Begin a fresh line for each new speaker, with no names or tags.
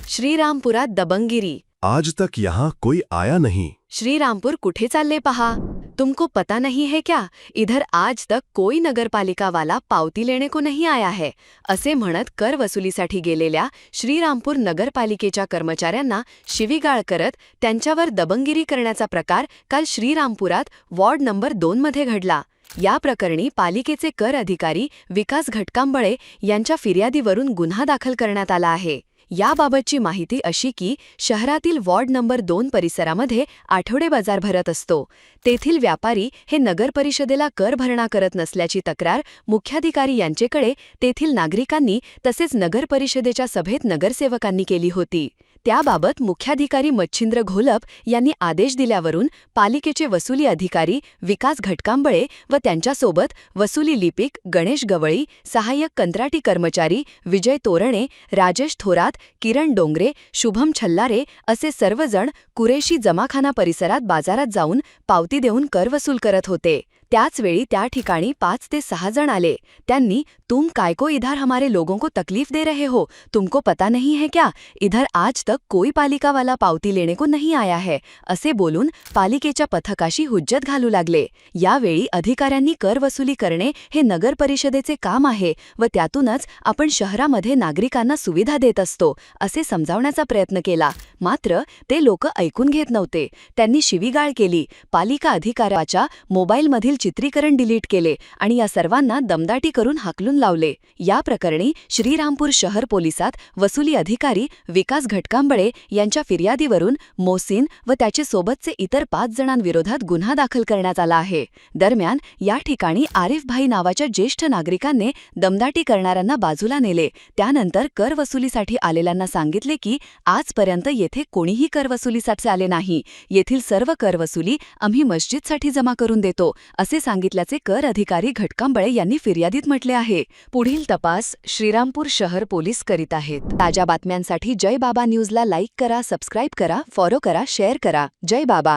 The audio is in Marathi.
श्रीरामपुरात दबंगगिरी।
आज तक यहाँ कोई आया नहीं।
श्रीरामपुर कुठे चालले पहा? तुमको पता नहीं है क्या, इधर आज तक कोई नगरपालिका वाला पावती लेने को नहीं आया है, असे म्हणत कर वसुलीसाठी गेलेल्या श्रीरामपूर नगरपालिकेच्या कर्मचाऱ्यांना शिवीगाळ करत त्यांच्यावर दबंगगिरी करण्याचा प्रकार काल श्रीरामपुरात वॉर्ड नंबर 2 मध्ये घडला। या प्रकरणी पालिकेचे कर अधिकारी विकास घटकांबळे यांच्या फिर्यादीवरून गुन्हा दाखल करण्यात आला आहे। याबाबतची माहिती अशी की शहरातील वॉर्ड नंबर 2 परिसरामध्ये आठवडे बाजार भरत असतो। तेथील व्यापारी हे नगर परिषदेला कर भरणा करत नसल्याची तक्रार मुख्याधिकारी यांच्याकडे तेथील नागरिकांनी तसेच नगर परिषदेच्या सभेत नगरसेवकांनी केली होती। त्याबाबत मुख्याधिकारी मच्छिंद्र घोलप यांनी आदेश दिल्यावरून पालिकेचे वसुली अधिकारी विकास घटकांबळे व त्यांच्यासोबत वसुली लिपिक गणेश गवळी, सहाय्यक कंत्राटी कर्मचारी विजय तोरणे, राजेश थोरात, किरण डोंगरे, शुभम छल्लारे असे सर्वजण कुरेशी जमाखाना परिसरात बाजारात जाऊन पावती देऊन कर वसूल करत होते। त्याचवेळी त्या ठिकाणी 5 ते 6 जण आले। त्यांनी तुम काय को इधर हमारे लोगों को तकलीफ दे रहे हो, तुमको पता नहीं है क्या, इधर आज तक कोई पालिका वाला पावती लेने को नहीं आया है, असे बोलून पालिकेच्या पथकाशी हुज्जत घालू लागले। यावेळी अधिकाऱ्यांनी कर वसुली करणे हे नगर परिषदेचे काम आहे व त्यातूनच आपण शहरामध्ये नागरिकांना सुविधा देत असतो असे समजावण्याचा प्रयत्न केला, मात्र ते लोक ऐकून घेत नव्हते। त्यांनी शिवीगाळ केली, पालिका अधिकाऱ्याच्या मोबाईलमधील चित्रीकरण डिलीट केले आणि या सर्वांना दमदाटी करून हाकलून लावले। या प्रकरणी श्रीरामपूर शहर पोलिसात वसुली अधिकारी विकास घटकांबळे यांच्या फिर्यादीवरून मोहसिन व त्याचे सोबतचे इतर 5 जणांविरोधात गुन्हा दाखल करण्यात आला आहे। दरम्यान या ठिकाणी आरिफ भाई नावाच्या ज्येष्ठ नागरिकांनी दमदाटी करणाऱ्यांना बाजूला नेले। त्यानंतर कर वसुलीसाठी आलेल्यांना सांगितले की आजपर्यंत येथे कोणीही कर वसुलीसाठी आले नाही, येथील सर्व कर वसुली आम्ही मस्जिदसाठी जमा करून देतो असे सांगितल्याचे कर अधिकारी घटकांबळे यांनी फिर्यादीत म्हटले आहे। पुढील तपास श्रीरामपूर शहर पोलीस करीत आहेत। ताज्या बातम्यांसाठी जय बाबा न्यूजला लाईक करा, सबस्क्राईब करा, फॉलो करा, शेअर करा। जय बाबा।